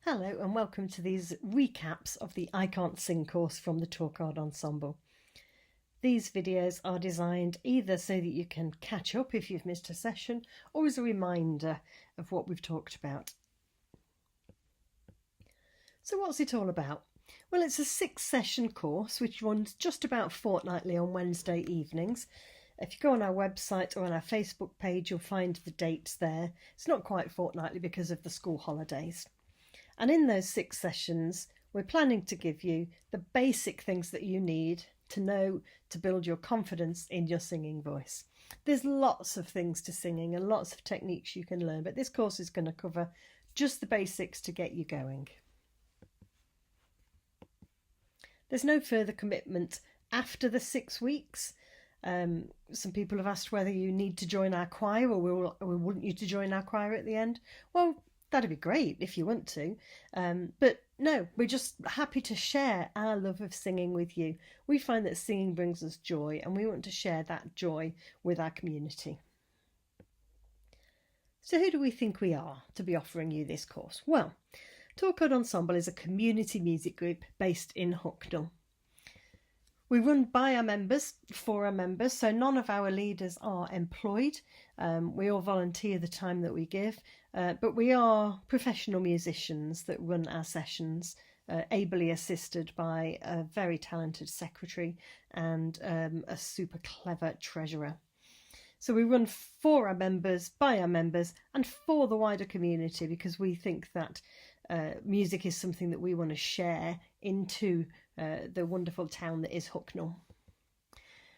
Hello and welcome to these recaps of the I Can't Sing course from the Torquard Ensemble. These videos are designed either so that you can catch up if you've missed a session or as a reminder of what we've talked about. So what's it all about? Well, it's a 6-session course which runs just about fortnightly on Wednesday evenings. If you go on our website or on our Facebook page, you'll find the dates there. It's not quite fortnightly because of the school holidays. And in those 6 sessions, we're planning to give you the basic things that you need to know to build your confidence in your singing voice. There's lots of things to singing and lots of techniques you can learn, but this course is going to cover just the basics to get you going. There's no further commitment after the 6 weeks. Some people have asked whether you need to join our choir or we want you to join our choir at the end. Well, that'd be great if you want to, but no, we're just happy to share our love of singing with you. We find that singing brings us joy and we want to share that joy with our community. So who do we think we are to be offering you this course? Well, Torquard Ensemble is a community music group based in Hucknall. We run by our members, for our members, so none of our leaders are employed. We all volunteer the time that we give, but we are professional musicians that run our sessions, ably assisted by a very talented secretary and a super clever treasurer. So we run for our members, by our members, and for the wider community because we think that music is something that we want to share into the wonderful town that is Hucknall.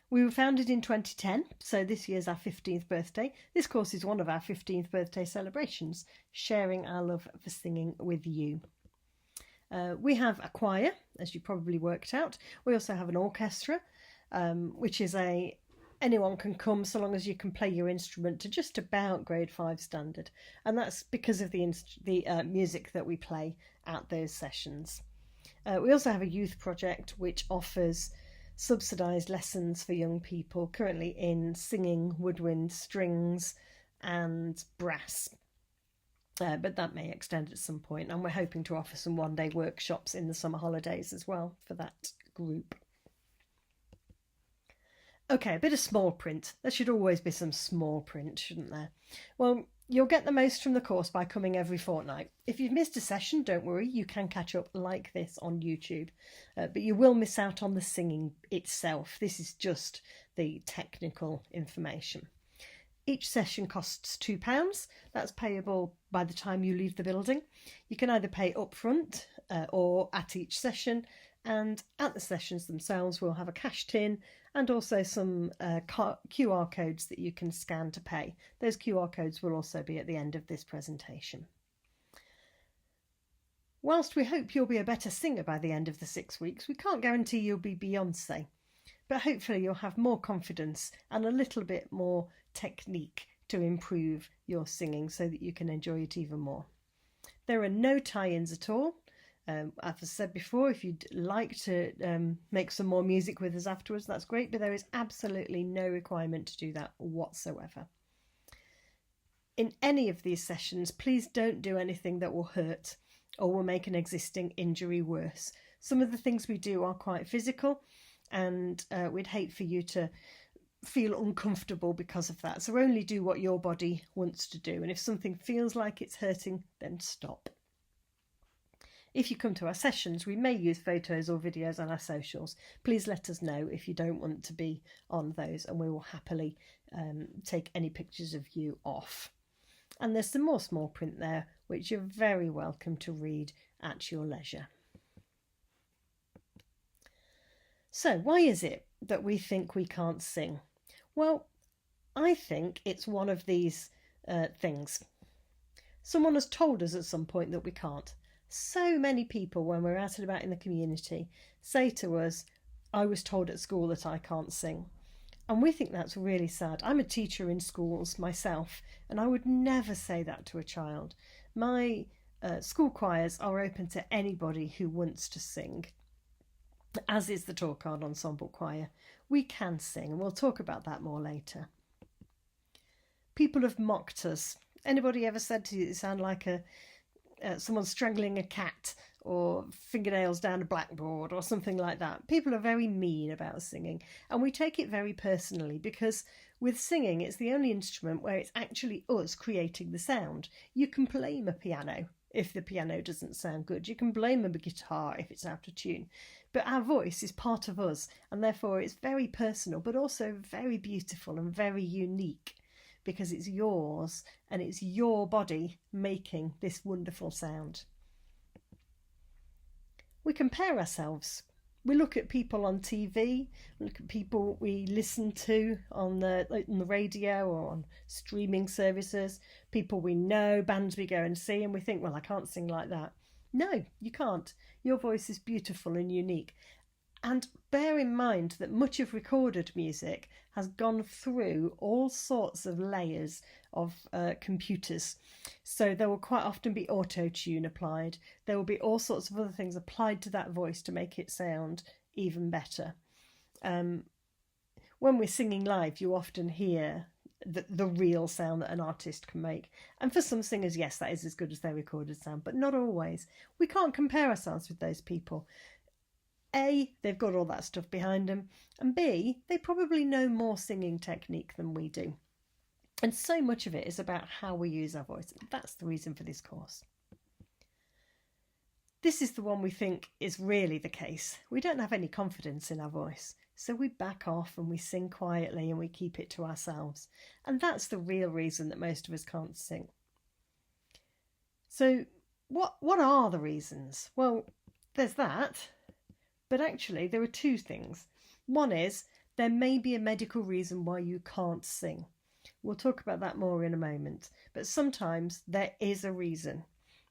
We were founded in 2010, so this year's our 15th birthday. This course is one of our 15th birthday celebrations, sharing our love for singing with you. We have a choir, as you probably worked out. We also have an orchestra, which is anyone can come so long as you can play your instrument to just about grade 5 standard. And that's because of the music that we play at those sessions. We also have a youth project which offers subsidised lessons for young people, currently in singing, woodwind, strings and brass. But that may extend at some point, and we're hoping to offer some one-day workshops in the summer holidays as well for that group. Okay, a bit of small print. There should always be some small print, shouldn't there? Well, you'll get the most from the course by coming every fortnight. If you've missed a session, don't worry, you can catch up like this on YouTube. But you will miss out on the singing itself. This is just the technical information. Each session costs £2. That's payable by the time you leave the building. You can either pay up front or at each session. And at the sessions themselves, we'll have a cash tin and also some QR codes that you can scan to pay. Those QR codes will also be at the end of this presentation. Whilst we hope you'll be a better singer by the end of the 6 weeks, we can't guarantee you'll be Beyonce, but hopefully you'll have more confidence and a little bit more technique to improve your singing so that you can enjoy it even more. There are no tie-ins at all. As I said before, if you'd like to make some more music with us afterwards, that's great, but there is absolutely no requirement to do that whatsoever. In any of these sessions, please don't do anything that will hurt or will make an existing injury worse. Some of the things we do are quite physical, and we'd hate for you to feel uncomfortable because of that. So only do what your body wants to do, and if something feels like it's hurting, then stop. If you come to our sessions, we may use photos or videos on our socials. Please let us know if you don't want to be on those, and we will happily take any pictures of you off. And there's some more small print there, which you're very welcome to read at your leisure. So why is it that we think we can't sing? Well, I think it's one of these things. Someone has told us at some point that we can't. So many people, when we're out and about in the community, say to us, I was told at school that I can't sing. And we think that's really sad. I'm a teacher in schools myself, and I would never say that to a child. My school choirs are open to anybody who wants to sing, as is the Torquard Ensemble Choir. We can sing, and we'll talk about that more later. People have mocked us. Anybody ever said to you, you sound like a someone strangling a cat or fingernails down a blackboard or something like that. People are very mean about singing, and we take it very personally because with singing, it's the only instrument where it's actually us creating the sound. You can blame a piano if the piano doesn't sound good. You can blame a guitar if it's out of tune. But our voice is part of us, and therefore it's very personal, but also very beautiful and very unique because it's yours and it's your body making this wonderful sound. We compare ourselves. We look at people on TV, we look at people we listen to on the radio or on streaming services, people we know, bands we go and see, and we think, well, I can't sing like that. No, you can't. Your voice is beautiful and unique. And bear in mind that much of recorded music has gone through all sorts of layers of computers. So there will quite often be auto-tune applied. There will be all sorts of other things applied to that voice to make it sound even better. When we're singing live, you often hear the real sound that an artist can make. And for some singers, yes, that is as good as their recorded sound, but not always. We can't compare ourselves with those people. A, they've got all that stuff behind them, and B, they probably know more singing technique than we do. And so much of it is about how we use our voice. That's the reason for this course. This is the one we think is really the case. We don't have any confidence in our voice, so we back off and we sing quietly and we keep it to ourselves. And that's the real reason that most of us can't sing. So what are the reasons? Well, there's that. But actually, there are two things. One is there may be a medical reason why you can't sing. We'll talk about that more in a moment. But sometimes there is a reason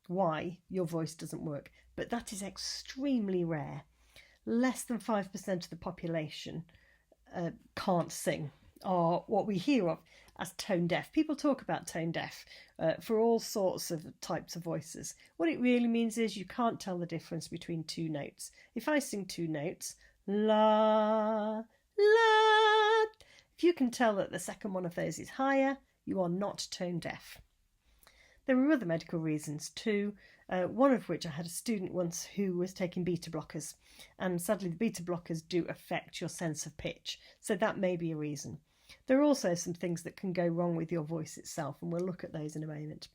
why your voice doesn't work. But that is extremely rare. Less than 5% of the population can't sing, or what we hear of as tone deaf. People talk about tone deaf for all sorts of types of voices. What it really means is you can't tell the difference between two notes. If I sing two notes, la, la, if you can tell that the second one of those is higher, you are not tone deaf. There are other medical reasons too, one of which I had a student once who was taking beta blockers, and sadly the beta blockers do affect your sense of pitch, so that may be a reason. There are also some things that can go wrong with your voice itself, and we'll look at those in a moment.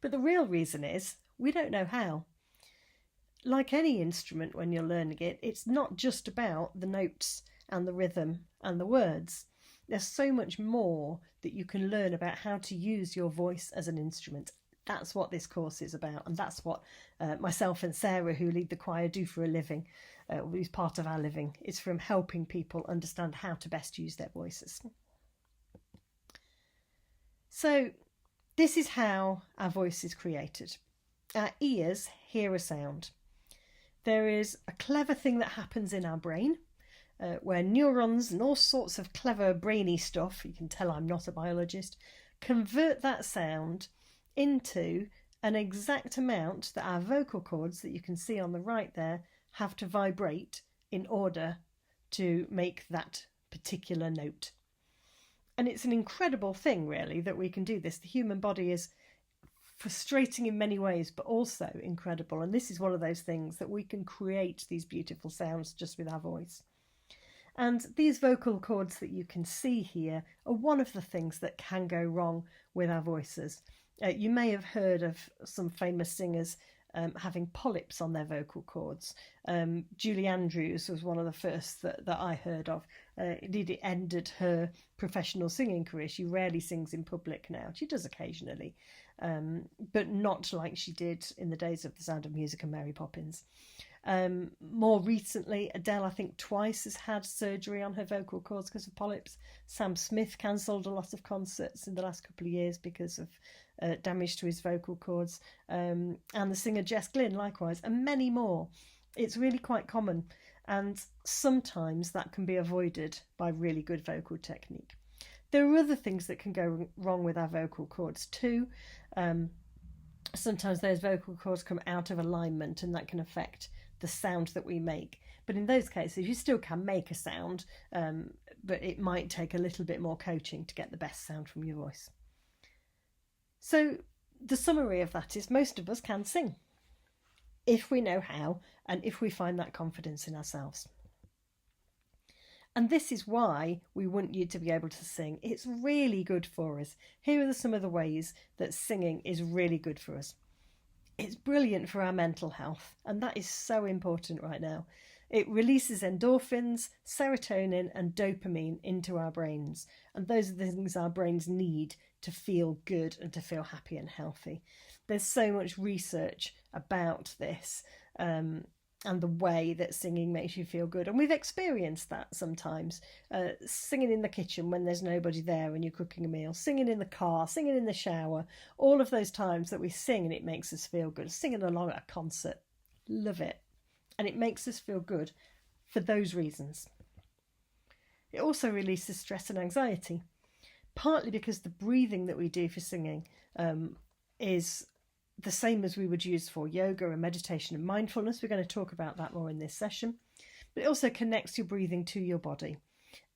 But the real reason is we don't know how. Like any instrument when you're learning it, it's not just about the notes and the rhythm and the words. There's so much more that you can learn about how to use your voice as an instrument. That's what this course is about, and that's what myself and Sarah, who lead the choir, do for a living, who's part of our living. It's from helping people understand how to best use their voices. So this is how our voice is created. Our ears hear a sound. There is a clever thing that happens in our brain where neurons and all sorts of clever brainy stuff, you can tell I'm not a biologist, convert that sound into an exact amount that our vocal cords that you can see on the right there have to vibrate in order to make that particular note. And it's an incredible thing, really, that we can do this. The human body is frustrating in many ways, but also incredible. And this is one of those things that we can create these beautiful sounds just with our voice. And these vocal cords that you can see here are one of the things that can go wrong with our voices. You may have heard of some famous singers having polyps on their vocal cords. Julie Andrews was one of the first that I heard of. Indeed, it ended her professional singing career. She rarely sings in public now. She does occasionally, but not like she did in the days of The Sound of Music and Mary Poppins. More recently, Adele, I think twice, has had surgery on her vocal cords because of polyps. Sam Smith cancelled a lot of concerts in the last couple of years because of damage to his vocal cords. And the singer Jess Glynne, likewise, and many more. It's really quite common, and sometimes that can be avoided by really good vocal technique. There are other things that can go wrong with our vocal cords too. Sometimes those vocal cords come out of alignment, and that can affect the sound that we make. But in those cases, you still can make a sound, but it might take a little bit more coaching to get the best sound from your voice. So the summary of that is most of us can sing if we know how and if we find that confidence in ourselves. And this is why we want you to be able to sing. It's really good for us. Here are some of the ways that singing is really good for us. It's brilliant for our mental health, and that is so important right now. It releases endorphins, serotonin, and dopamine into our brains, and those are the things our brains need to feel good and to feel happy and healthy. There's so much research about this, and the way that singing makes you feel good. And we've experienced that sometimes. Singing in the kitchen when there's nobody there and you're cooking a meal, singing in the car, singing in the shower, all of those times that we sing and it makes us feel good. Singing along at a concert, love it. And it makes us feel good for those reasons. It also releases stress and anxiety, partly because the breathing that we do for singing is the same as we would use for yoga and meditation and mindfulness. We're going to talk about that more in this session. But it also connects your breathing to your body.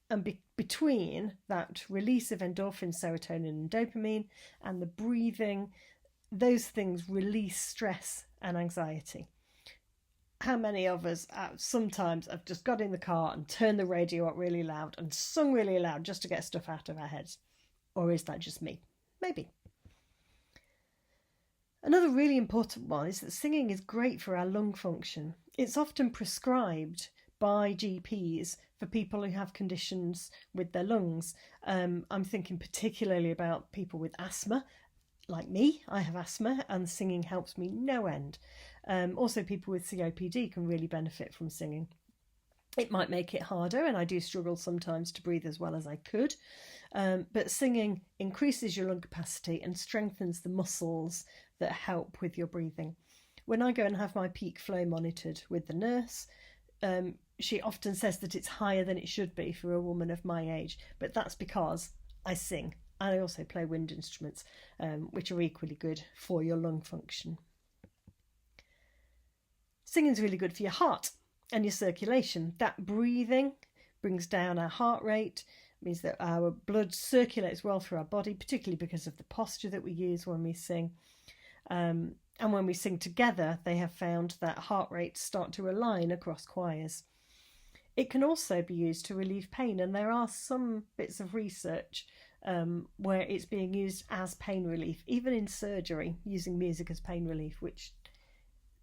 And between that release of endorphin, serotonin and dopamine and the breathing, those things release stress and anxiety. How many of us sometimes have just got in the car and turned the radio up really loud and sung really loud just to get stuff out of our heads? Or is that just me? Maybe. Another really important one is that singing is great for our lung function. It's often prescribed by GPs for people who have conditions with their lungs. I'm thinking particularly about people with asthma, like me. I have asthma and singing helps me no end. Also, people with COPD can really benefit from singing. It might make it harder, and I do struggle sometimes to breathe as well as I could. But singing increases your lung capacity and strengthens the muscles that help with your breathing. When I go and have my peak flow monitored with the nurse, she often says that it's higher than it should be for a woman of my age, but that's because I sing. And I also play wind instruments, which are equally good for your lung function. Singing's really good for your heart and your circulation. That breathing brings down our heart rate, means that our blood circulates well through our body, particularly because of the posture that we use when we sing. And when we sing together, they have found that heart rates start to align across choirs. It can also be used to relieve pain, and there are some bits of research where it's being used as pain relief, even in surgery, using music as pain relief, which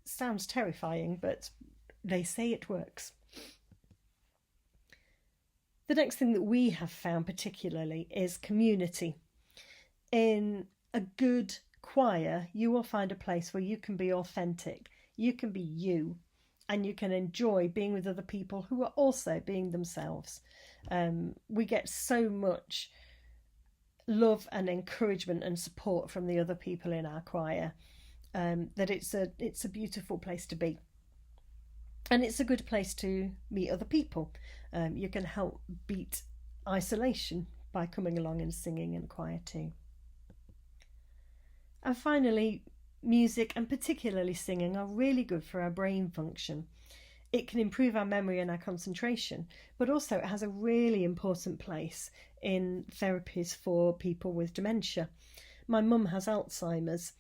sounds terrifying, but they say it works. The next thing that we have found particularly is community. In a good choir, you will find a place where you can be authentic, you can be you, and you can enjoy being with other people who are also being themselves. We get so much love and encouragement and support from the other people in our choir that it's a beautiful place to be. And it's a good place to meet other people. You can help beat isolation by coming along and singing in choir too. And finally, music and particularly singing are really good for our brain function. It can improve our memory and our concentration, but also it has a really important place in therapies for people with dementia. My mum has Alzheimer's,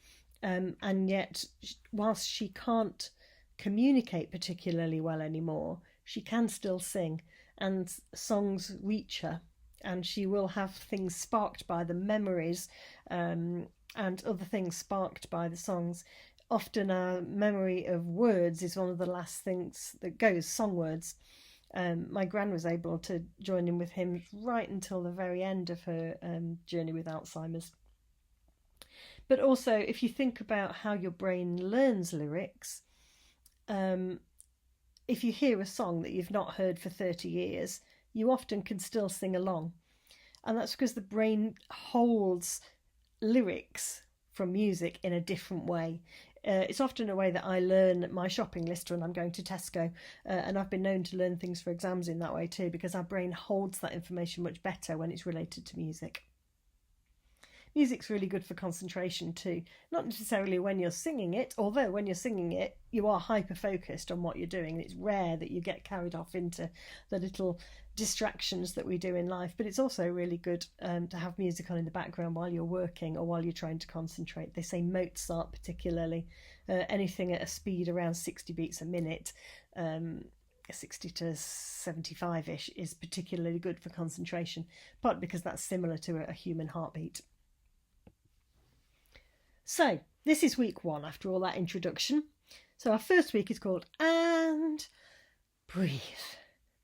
and yet whilst she can't communicate particularly well anymore, she can still sing, and songs reach her, and she will have things sparked by the memories and other things sparked by the songs. Often our memory of words is one of the last things that goes, song words. My gran was able to join in with him right until the very end of her journey with Alzheimer's. But also, if you think about how your brain learns lyrics, if you hear a song that you've not heard for 30 years, you often can still sing along. And that's because the brain holds lyrics from music in a different way. It's often a way that I learn my shopping list when I'm going to Tesco, and I've been known to learn things for exams in that way too, because our brain holds that information much better when it's related to music. Music's really good for concentration too. Not necessarily when you're singing it, although when you're singing it, you are hyper-focused on what you're doing. It's rare that you get carried off into the little distractions that we do in life, but it's also really good to have music on in the background while you're working or while you're trying to concentrate. They say Mozart particularly, anything at a speed around 60 beats a minute, 60 to 75-ish, is particularly good for concentration, partly because that's similar to a human heartbeat. So this is week 1 after all that introduction. So our first week is called And Breathe,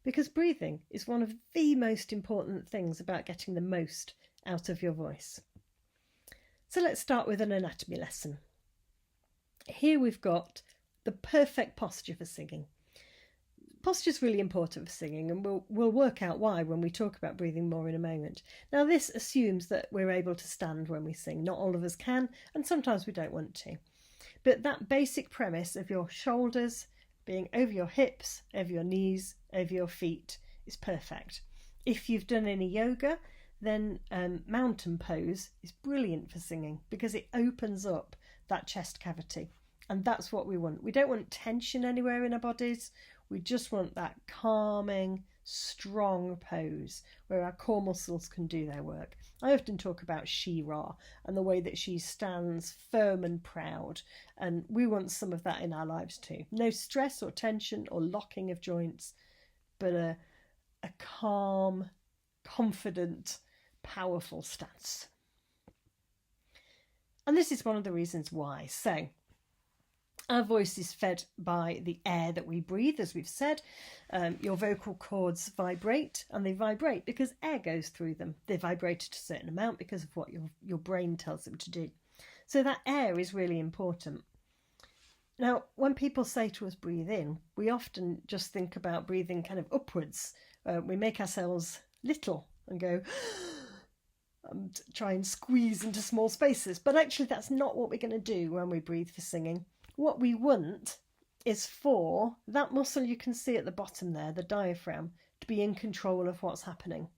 because breathing is one of the most important things about getting the most out of your voice. So let's start with an anatomy lesson. Here we've got the perfect posture for singing. Posture is really important for singing, and we'll work out why when we talk about breathing more in a moment. Now, this assumes that we're able to stand when we sing. Not all of us can, and sometimes we don't want to. But that basic premise of your shoulders being over your hips, over your knees, over your feet is perfect. If you've done any yoga, then mountain pose is brilliant for singing because it opens up that chest cavity. And that's what we want. We don't want tension anywhere in our bodies. We just want that calming, strong pose where our core muscles can do their work. I often talk about She-Ra and the way that she stands firm and proud. And we want some of that in our lives too. No stress or tension or locking of joints, but a calm, confident, powerful stance. And this is one of the reasons why. So, our voice is fed by the air that we breathe, as we've said. Your vocal cords vibrate, and they vibrate because air goes through them. They vibrate at a certain amount because of what your brain tells them to do. So that air is really important. Now, when people say to us, breathe in, we often just think about breathing kind of upwards. We make ourselves little and go and try and squeeze into small spaces. But actually, that's not what we're going to do when we breathe for singing. What we want is for that muscle you can see at the bottom there, the diaphragm, to be in control of what's happening.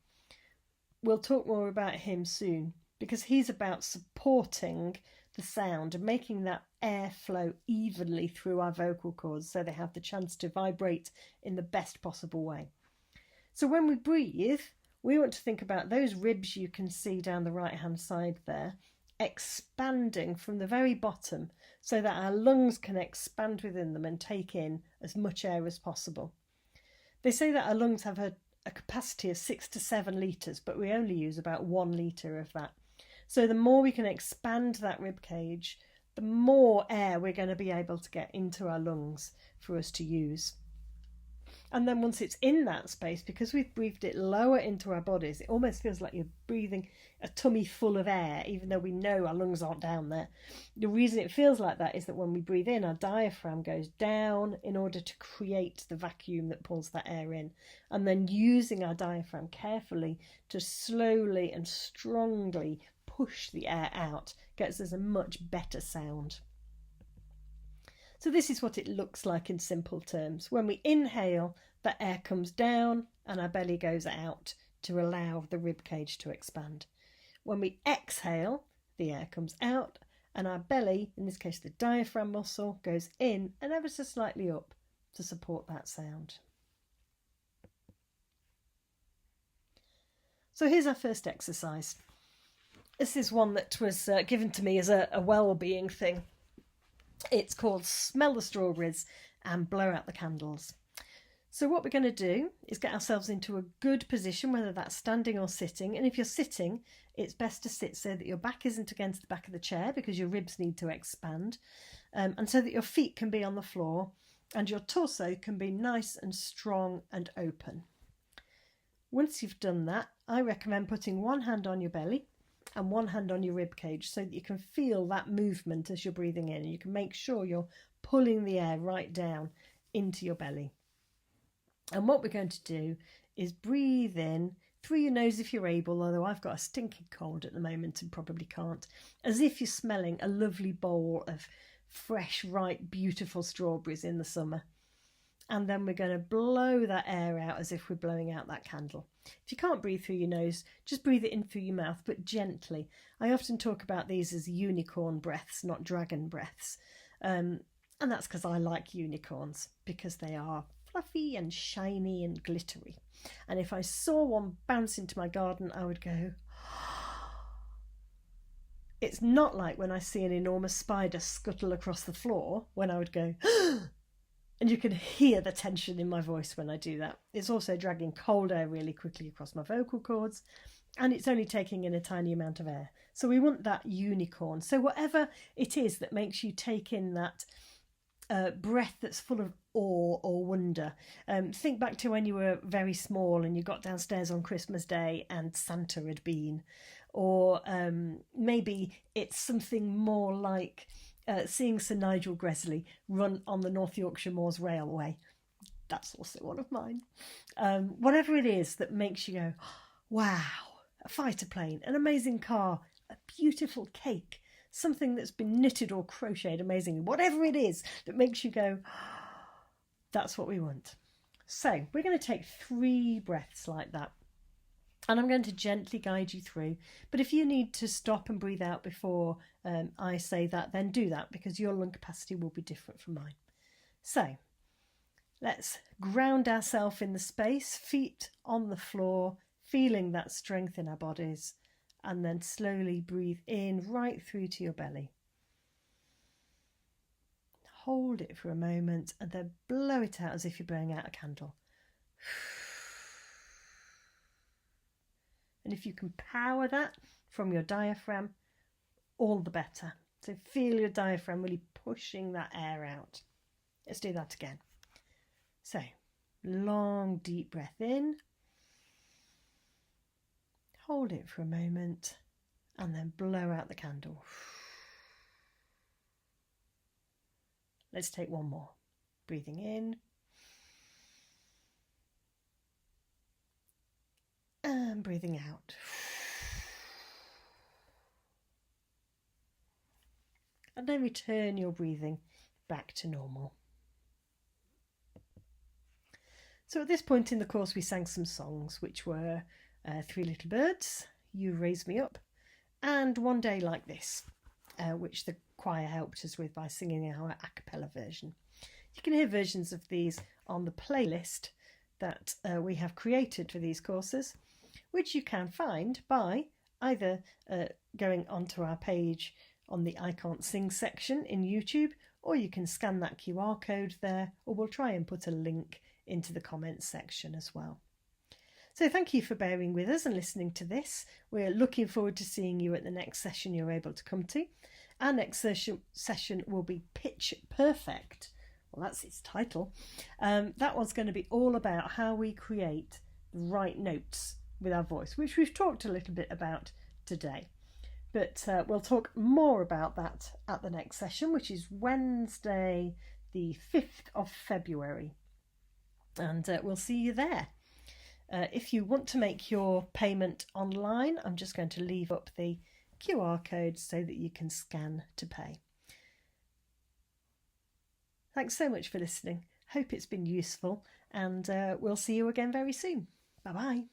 We'll talk more about him soon because he's about supporting the sound and making that air flow evenly through our vocal cords so they have the chance to vibrate in the best possible way. So when we breathe, we want to think about those ribs you can see down the right-hand side there, expanding from the very bottom so that our lungs can expand within them and take in as much air as possible. They say that our lungs have a capacity of 6 to 7 litres, but we only use about 1 litre of that. So the more we can expand that rib cage, the more air we're going to be able to get into our lungs for us to use. And then once it's in that space, because we've breathed it lower into our bodies, it almost feels like you're breathing a tummy full of air, even though we know our lungs aren't down there. The reason it feels like that is that when we breathe in, our diaphragm goes down in order to create the vacuum that pulls that air in. And then using our diaphragm carefully to slowly and strongly push the air out gets us a much better sound. So this is what it looks like in simple terms. When we inhale, the air comes down and our belly goes out to allow the rib cage to expand. When we exhale, the air comes out and our belly, in this case the diaphragm muscle, goes in and ever so slightly up to support that sound. So here's our first exercise. This is one that was given to me as a well-being thing. It's called Smell the Strawberries and Blow Out the Candles. So what we're going to do is get ourselves into a good position, whether that's standing or sitting. And if you're sitting, it's best to sit so that your back isn't against the back of the chair because your ribs need to expand. And so that your feet can be on the floor and your torso can be nice and strong and open. Once you've done that, I recommend putting one hand on your belly and one hand on your rib cage so that you can feel that movement as you're breathing in. You can make sure you're pulling the air right down into your belly. And what we're going to do is breathe in through your nose if you're able, although I've got a stinking cold at the moment and probably can't, as if you're smelling a lovely bowl of fresh, ripe, beautiful strawberries in the summer. And then we're going to blow that air out as if we're blowing out that candle. If you can't breathe through your nose, just breathe it in through your mouth, but gently. I often talk about these as unicorn breaths, not dragon breaths. And that's because I like unicorns, because they are fluffy and shiny and glittery. And if I saw one bounce into my garden, I would go... It's not like when I see an enormous spider scuttle across the floor, when I would go... And you can hear the tension in my voice when I do that. It's also dragging cold air really quickly across my vocal cords, and it's only taking in a tiny amount of air. So we want that unicorn. So whatever it is that makes you take in that breath that's full of awe or wonder. Think back to when you were very small and you got downstairs on Christmas Day and Santa had been. Or maybe it's something more like... seeing Sir Nigel Gresley run on the North Yorkshire Moors Railway. That's also one of mine. Whatever it is that makes you go, wow, a fighter plane, an amazing car, a beautiful cake, something that's been knitted or crocheted amazingly, whatever it is that makes you go, that's what we want. So we're going to take 3 breaths like that. And I'm going to gently guide you through. But if you need to stop and breathe out before I say that, then do that, because your lung capacity will be different from mine. So let's ground ourselves in the space, feet on the floor, feeling that strength in our bodies, and then slowly breathe in right through to your belly. Hold it for a moment and then blow it out as if you're blowing out a candle. And if you can power that from your diaphragm, all the better. So feel your diaphragm really pushing that air out. Let's do that again. So, long, deep breath in. Hold it for a moment and then blow out the candle. Let's take one more. Breathing in. And breathing out. And then return your breathing back to normal. So at this point in the course we sang some songs, which were Three Little Birds, You Raise Me Up, and One Day Like This, which the choir helped us with by singing our a cappella version. You can hear versions of these on the playlist that we have created for these courses, which you can find by either going onto our page on the I Can't Sing section in YouTube, or you can scan that QR code there, or we'll try and put a link into the comments section as well. So thank you for bearing with us and listening to this. We're looking forward to seeing you at the next session you're able to come to. Our next session will be Pitch Perfect. Well, that's its title. That one's going to be all about how we create the right notes with our voice, which we've talked a little bit about today. But we'll talk more about that at the next session, which is Wednesday the 5th of February. And we'll see you there. If you want to make your payment online, I'm just going to leave up the QR code so that you can scan to pay. Thanks so much for listening. Hope it's been useful, and we'll see you again very soon. Bye-bye.